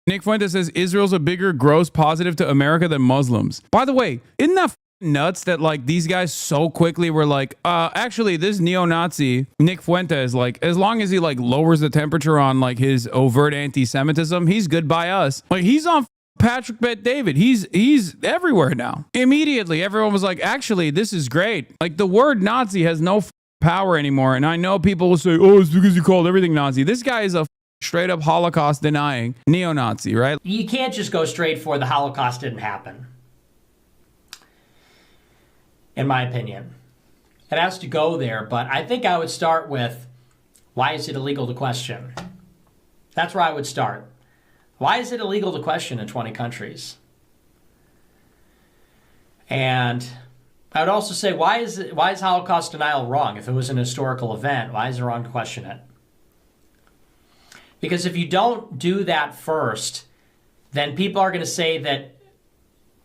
Nick Fuentes says Israel's a bigger gross positive to America than Muslims. By the way, isn't that nuts that like these guys so quickly were like, actually this neo-Nazi Nick Fuentes, like as long as he like lowers the temperature on like his overt anti-Semitism, he's good by us. Like he's on Patrick Bet David. He's everywhere now. Immediately everyone was like, actually this is great. Like the word Nazi has no power anymore. And I know people will say, oh, it's because you called everything Nazi. This guy is a straight up Holocaust denying neo-Nazi, right? You can't just go straight for the Holocaust didn't happen. In my opinion. It has to go there, but I think I would start with, why is it illegal to question? That's where I would start. Why is it illegal to question in 20 countries? And I would also say, why is Holocaust denial wrong? If it was an historical event, why is it wrong to question it? Because if you don't do that first, then people are going to say that,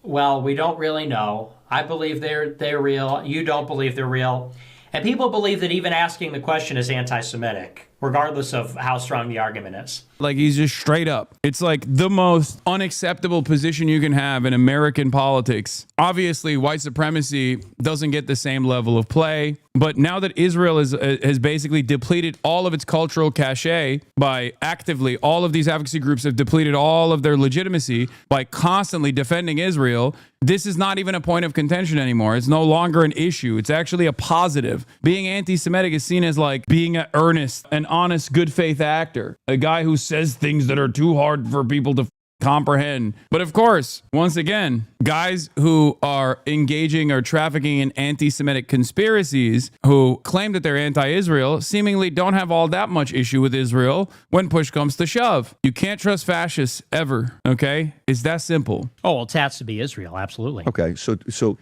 well, we don't really know. I believe they're real. You don't believe they're real. And people believe that even asking the question is anti-Semitic, regardless of how strong the argument is. Like he's just straight up. It's like the most unacceptable position you can have in American politics. Obviously, white supremacy doesn't get the same level of play. But now that Israel has basically depleted all of its cultural cachet by actively, all of these advocacy groups have depleted all of their legitimacy by constantly defending Israel. This is not even a point of contention anymore. It's no longer an issue. It's actually a positive. Being anti-Semitic is seen as like being an earnest, an honest, good faith actor, a guy who says things that are too hard for people to comprehend. But of course, once again, guys who are engaging or trafficking in anti-Semitic conspiracies who claim that they're anti-Israel seemingly don't have all that much issue with Israel when push comes to shove. You can't trust fascists ever, okay? It's that simple. Oh, well, it has to be Israel, absolutely. Okay, so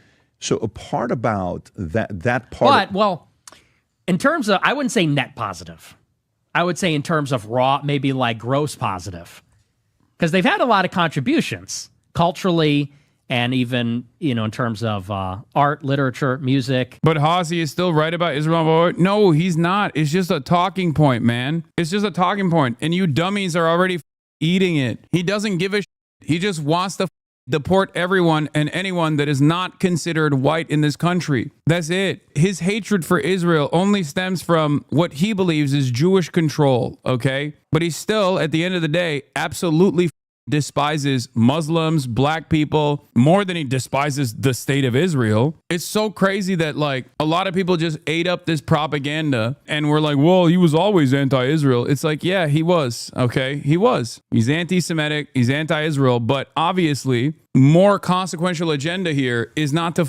a part about that part. But, well, in terms of, I wouldn't say net positive. I would say in terms of raw, maybe like gross positive. Because they've had a lot of contributions culturally and even, you know, in terms of art, literature, music. But Hazi is still right about Israel. No, he's not. It's just a talking point, man. It's just a talking point. And you dummies are already eating it. He doesn't give a shit. He just wants to deport everyone and anyone that is not considered white in this country. That's it. His hatred for Israel only stems from what he believes is Jewish control, okay? But he still, at the end of the day, absolutely despises Muslims, black people, more than he despises the state of Israel. It's so crazy that like a lot of people just ate up this propaganda and were like, well, he was always anti-Israel. It's like, yeah, he was. Okay, he was. He's anti-Semitic. He's anti-Israel. But obviously, more consequential agenda here is not to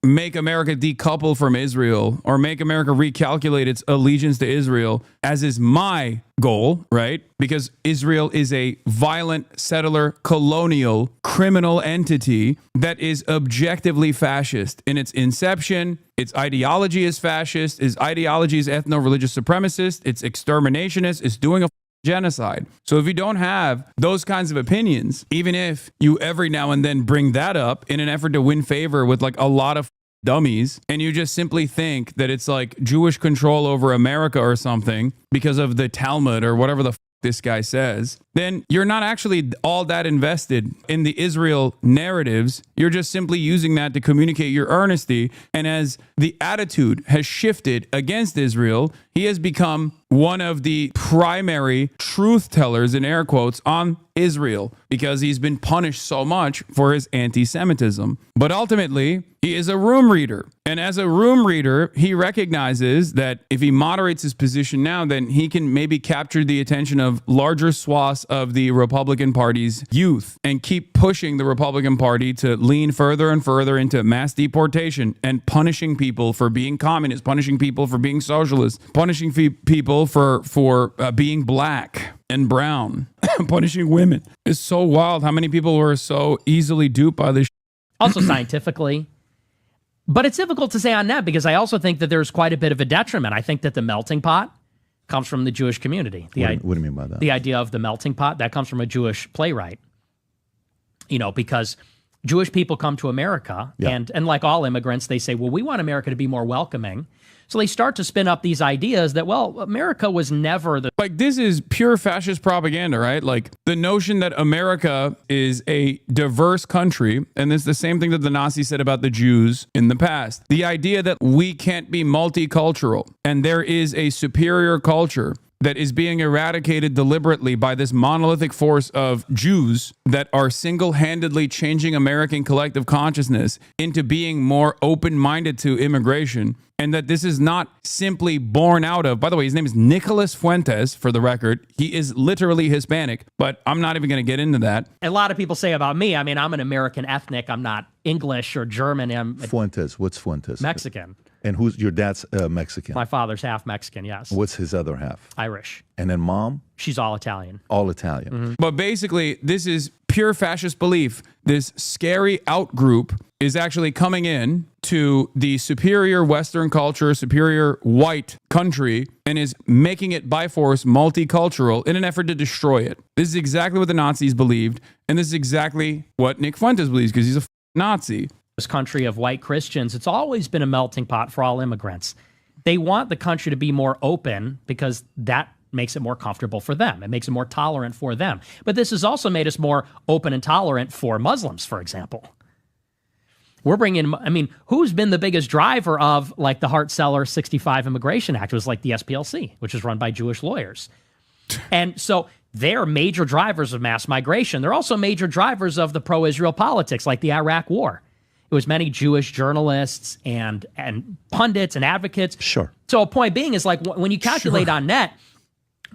make America decouple from Israel or make America recalculate its allegiance to Israel, as is my goal, right? Because Israel is a violent settler, colonial, criminal entity that is objectively fascist in its inception. Its ideology is fascist. Its ideology is ethno-religious supremacist. It's exterminationist. It's doing a genocide. So if you don't have those kinds of opinions, even if you every now and then bring that up in an effort to win favor with like a lot of dummies, and you just simply think that it's like Jewish control over America or something because of the Talmud or whatever the this guy says, then you're not actually all that invested in the Israel narratives. You're just simply using that to communicate your earnesty. And as the attitude has shifted against Israel, he has become one of the primary truth tellers, in air quotes, on Israel because he's been punished so much for his anti-Semitism. But ultimately, he is a room reader. And as a room reader, he recognizes that if he moderates his position now, then he can maybe capture the attention of larger swaths of the Republican Party's youth and keep pushing the Republican Party to lean further and further into mass deportation and punishing people for being communists, punishing people for being socialists, punishing people for being black and brown, punishing women. It's so wild how many people were so easily duped by this. Also scientifically. But it's difficult to say on that because I also think that there's quite a bit of a detriment. I think that the melting pot comes from the Jewish community. What do you mean by that? The idea of the melting pot, that comes from a Jewish playwright. You know, because Jewish people come to America, Yeah. and like all immigrants, they say, well, we want America to be more welcoming. So they start to spin up these ideas that, well, America was never the... Like, this is pure fascist propaganda, right? Like, the notion that America is a diverse country, and it's the same thing that the Nazis said about the Jews in the past. The idea that we can't be multicultural, and there is a superior culture that is being eradicated deliberately by this monolithic force of Jews that are single-handedly changing American collective consciousness into being more open-minded to immigration, and that this is not simply born out of, by the way, his name is Nicholas Fuentes, for the record. He is literally Hispanic, but I'm not even going to get into that. A lot of people say about me, I mean, I'm an American ethnic. I'm not English or German. I'm Fuentes. What's Fuentes? Mexican. And who's your dad's Mexican? My father's half Mexican, yes. What's his other half? Irish. And then mom? She's all Italian. All Italian. But basically, this is pure fascist belief. This scary out group is actually coming in to the superior Western culture, superior white country, and is making it by force multicultural in an effort to destroy it. This is exactly what the Nazis believed, and this is exactly what Nick Fuentes believes, because he's a Nazi. This country of white Christians, it's always been a melting pot for all immigrants. They want the country to be more open because that makes it more comfortable for them. It makes it more tolerant for them. But this has also made us more open and tolerant for Muslims, for example. We're bringing, I mean, who's been the biggest driver of like the Hart-Celler 65 Immigration Act? It was like the SPLC, which is run by Jewish lawyers. And so they're major drivers of mass migration. They're also major drivers of the pro-Israel politics, like the Iraq War. It was many Jewish journalists and pundits and advocates. Sure. So a point being is like when you calculate on net,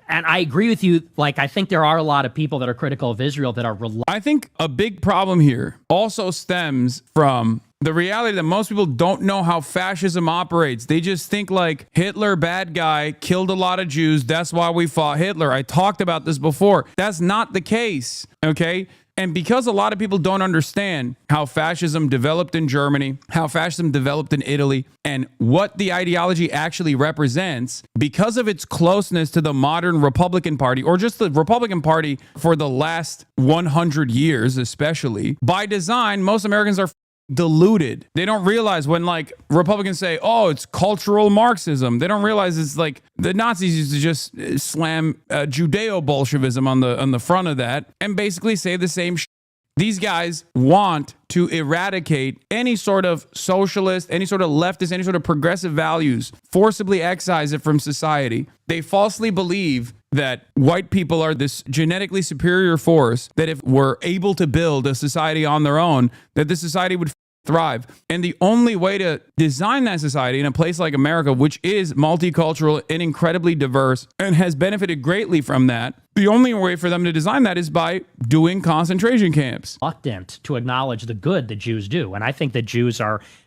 and I agree with you, like I think there are a lot of people that are critical of Israel that are I think a big problem here also stems from the reality that most people don't know how fascism operates. They just think like Hitler, bad guy, killed a lot of Jews. That's why we fought Hitler. I talked about this before. That's not the case, okay? And because a lot of people don't understand how fascism developed in Germany, how fascism developed in Italy, and what the ideology actually represents, because of its closeness to the modern Republican Party, or just the Republican Party for the last 100 years especially, by design, most Americans are deluded. They don't realize when like Republicans say, oh, it's cultural Marxism. They don't realize it's like the Nazis used to just slam Judeo-Bolshevism on the front of that and basically say the same shit. These guys want to eradicate any sort of socialist, any sort of leftist, any sort of progressive values, forcibly excise it from society. They falsely believe that white people are this genetically superior force, that if we're able to build a society on their own, that this society would thrive. And the only way to design that society in a place like America, which is multicultural and incredibly diverse and has benefited greatly from that, the only way for them to design that is by doing concentration camps. reluctant to acknowledge the good that Jews do. And I think that Jews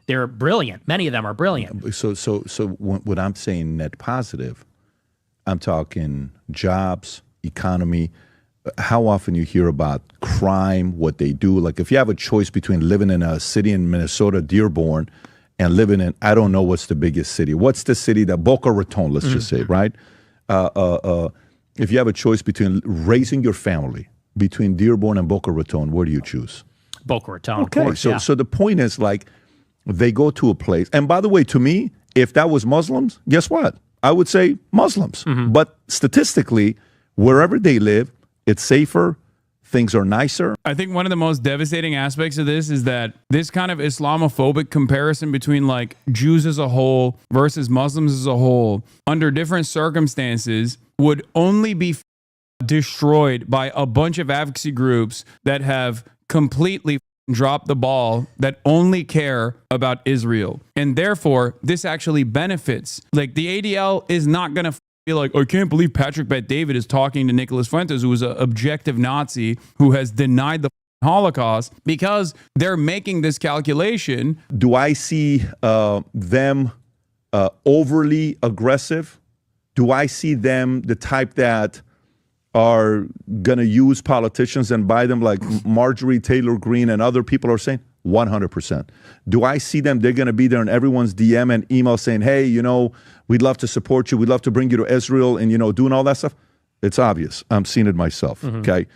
they're brilliant. Many of them are brilliant. So when I'm saying net positive, I'm talking jobs, economy. How often you hear about crime, what they do. Like if you have a choice between living in a city in Minnesota, Dearborn, and living in, I don't know what's the biggest city. What's the city that, Boca Raton, let's just say, right? If you have a choice between raising your family, between Dearborn and Boca Raton, where do you choose? Boca Raton, Okay, of course, so the point is like, they go to a place, and by the way, to me, if that was Muslims, guess what? I would say Muslims. But statistically, wherever they live, it's safer, things are nicer. I think one of the most devastating aspects of this is that this kind of Islamophobic comparison between like Jews as a whole versus Muslims as a whole under different circumstances would only be destroyed by a bunch of advocacy groups that have completely dropped the ball, that only care about Israel. And therefore, this actually benefits. Like the ADL is not going to be like, I can't believe Patrick Bet-David is talking to Nicholas Fuentes, who is an objective Nazi who has denied the Holocaust, because they're making this calculation. Do I see them overly aggressive? Do I see them the type that are going to use politicians and buy them like Marjorie Taylor Greene and other people are saying? 100%. Do I see them, they're going to be there in everyone's DM and email saying, hey, you know, we'd love to support you. We'd love to bring you to Israel and, you know, doing all that stuff? It's obvious. I'm seeing it myself, okay?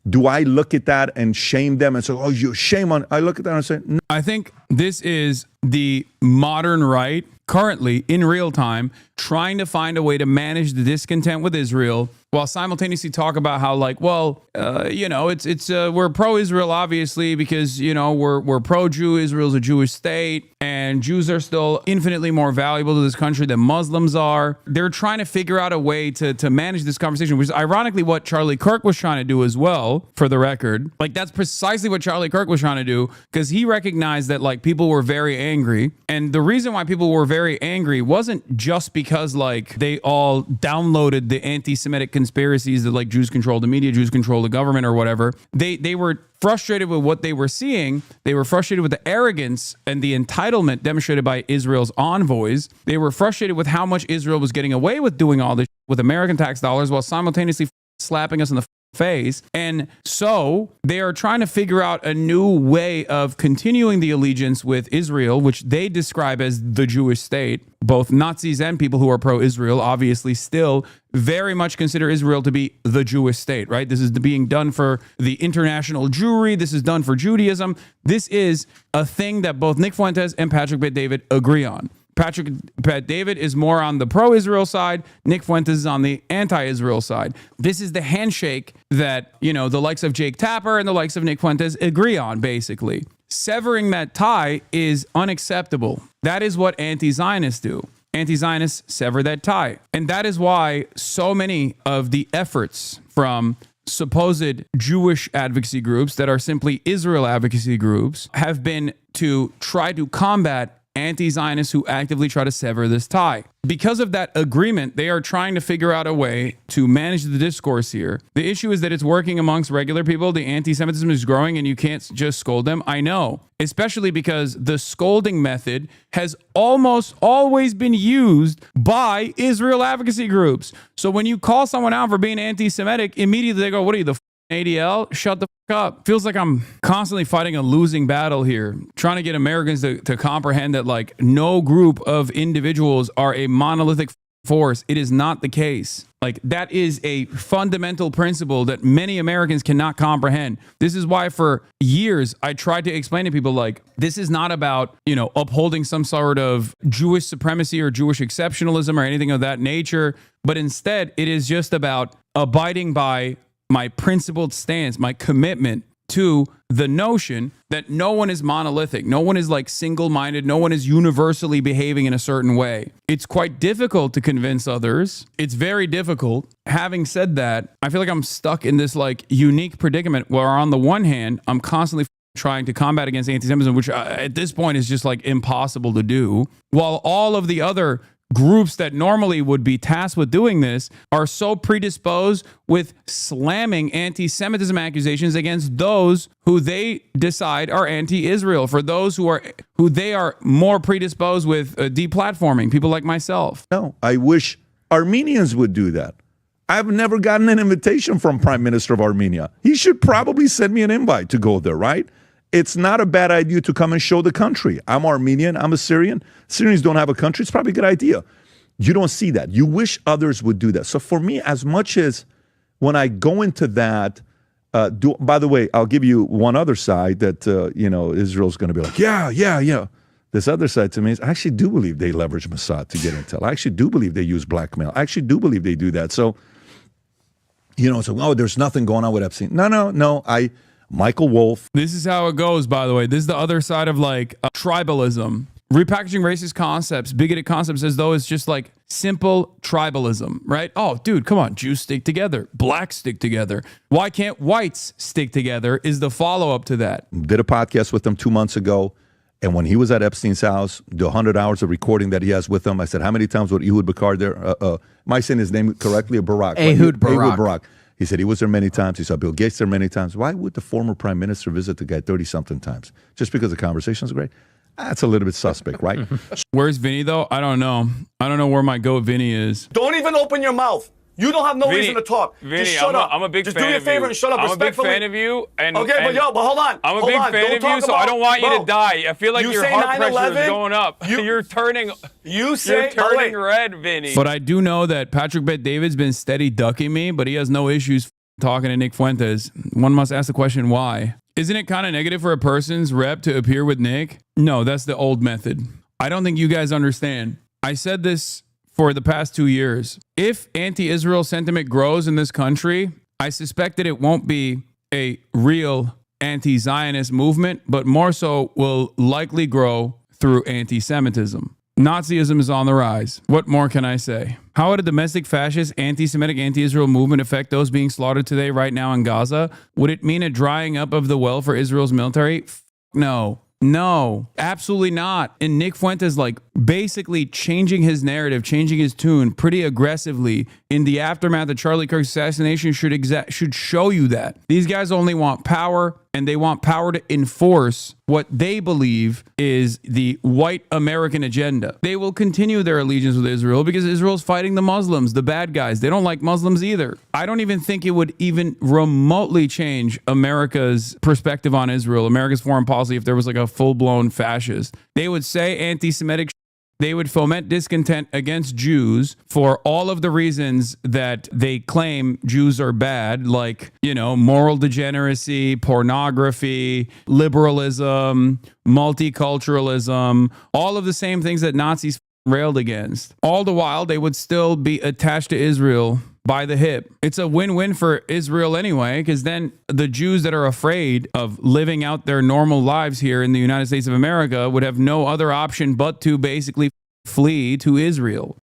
Do I look at that and shame them and say, oh, you shame on? I look at that and say, no. I think this is the modern right currently in real time trying to find a way to manage the discontent with Israel while simultaneously talk about how, like, well, we're pro-Israel obviously because we're pro-Jew. Israel's a Jewish state, and Jews are still infinitely more valuable to this country than Muslims are. They're trying to figure out a way to manage this conversation, which is ironically what Charlie Kirk was trying to do as well. For the record, like that's precisely what Charlie Kirk was trying to do, because he recognized that like people were very angry, and the reason why people were very angry wasn't just because like they all downloaded the anti-Semitic conspiracies that like Jews control the media, Jews control the government or whatever. They were frustrated with what they were seeing. They were frustrated with the arrogance and the entitlement demonstrated by Israel's envoys. They were frustrated with how much Israel was getting away with doing all this with American tax dollars while simultaneously slapping us in the face. And so they are trying to figure out a new way of continuing the allegiance with Israel, which they describe as the Jewish state. Both Nazis and people who are pro-Israel obviously still very much consider Israel to be the Jewish state, right? This is being done for the international Jewry. This is done for Judaism. This is a thing that both Nick Fuentes and Patrick Bet-David agree on. Patrick Bet-David is more on the pro-Israel side. Nick Fuentes is on the anti-Israel side. This is the handshake that, the likes of Jake Tapper and the likes of Nick Fuentes agree on, basically. Severing that tie is unacceptable. That is what anti-Zionists do. Anti-Zionists sever that tie. And that is why so many of the efforts from supposed Jewish advocacy groups that are simply Israel advocacy groups have been to try to combat anti-Zionists who actively try to sever this tie. Because of that agreement, they are trying to figure out a way to manage the discourse here. The issue is that it's working amongst regular people. The anti-Semitism is growing and you can't just scold them. I know, especially because the scolding method has almost always been used by Israel advocacy groups. So when you call someone out for being anti-Semitic, immediately they go, what are you, the ADL? Shut the fuck up. Feels like I'm constantly fighting a losing battle here, trying to get Americans to comprehend that like no group of individuals are a monolithic force. It is not the case. Like that is a fundamental principle that many Americans cannot comprehend. This is why for years I tried to explain to people like this is not about, upholding some sort of Jewish supremacy or Jewish exceptionalism or anything of that nature, but instead it is just about abiding by my principled stance, my commitment to the notion that no one is monolithic. No one is like single-minded. No one is universally behaving in a certain way. It's quite difficult to convince others. It's very difficult. Having said that, I feel like I'm stuck in this like unique predicament where on the one hand, I'm constantly trying to combat against anti-Semitism, which at this point is just like impossible to do, while all of the other groups that normally would be tasked with doing this are so predisposed with slamming anti-Semitism accusations against those who they decide are anti-Israel, for those who they are more predisposed with deplatforming, people like myself. No, I wish Armenians would do that. I've never gotten an invitation from Prime Minister of Armenia. He should probably send me an invite to go there, right? It's not a bad idea to come and show the country. I'm Armenian. I'm a Syrian. Syrians don't have a country. It's probably a good idea. You don't see that. You wish others would do that. So for me, as much as when I go into that, by the way, I'll give you one other side that, Israel's going to be like, yeah. This other side to me is I actually do believe they leverage Mossad to get intel. I actually do believe they use blackmail. I actually do believe they do that. So, there's nothing going on with Epstein. No. Michael Wolff. This is how it goes, by the way. This is the other side of like tribalism. Repackaging racist concepts, bigoted concepts as though it's just like simple tribalism, right? Oh, dude, come on. Jews stick together. Blacks stick together. Why can't whites stick together is the follow-up to that. Did a podcast with him 2 months ago. And when he was at Epstein's house, the 100 hours of recording that he has with him, I said, how many times was Ehud Barak there? Am I saying his name correctly? Or Barak? Ehud Barak. Ehud Barak. He said he was there many times. He saw Bill Gates there many times. Why would the former prime minister visit the guy 30-something times? Just because the conversation's great? That's a little bit suspect, right? Where's Vinny, though? I don't know. I don't know where my goat Vinny is. Don't even open your mouth. You don't have no reason to talk. Vinny, just shut up. I'm a big just fan of you. Just do me a favor and shut up. I'm a big respectfully. fan of you. And, okay, but hold on. I'm a big fan of you, so I don't want you to die. I feel like your heart pressure is going up. You're turning red, Vinny. But I do know that Patrick Bet-David's been steady ducking me, but he has no issues talking to Nick Fuentes. One must ask the question, why? Isn't it kind of negative for a person's rep to appear with Nick? No, that's the old method. I don't think you guys understand. I said this for the past 2 years. If anti-Israel sentiment grows in this country, I suspect that it won't be a real anti-Zionist movement, but more so will likely grow through anti-Semitism. Nazism is on the rise. What more can I say? How would a domestic fascist, anti-Semitic, anti-Israel movement affect those being slaughtered today right now in Gaza? Would it mean a drying up of the well for Israel's military? No. No, absolutely not. And Nick Fuentes, like, basically changing his narrative, changing his tune pretty aggressively in the aftermath of Charlie Kirk's assassination should show you that. These guys only want power, and they want power to enforce what they believe is the white American agenda. They will continue their allegiance with Israel because Israel's fighting the Muslims, the bad guys. They don't like Muslims either. I don't even think it would even remotely change America's perspective on Israel, America's foreign policy, if there was like a full-blown fascist. They would say anti-Semitic. They would foment discontent against Jews for all of the reasons that they claim Jews are bad, like, you know, moral degeneracy, pornography, liberalism, multiculturalism, all of the same things that Nazis railed against. All the while, they would still be attached to Israel by the hip. It's a win-win for Israel anyway, because then the Jews that are afraid of living out their normal lives here in the United States of America would have no other option but to basically flee to Israel.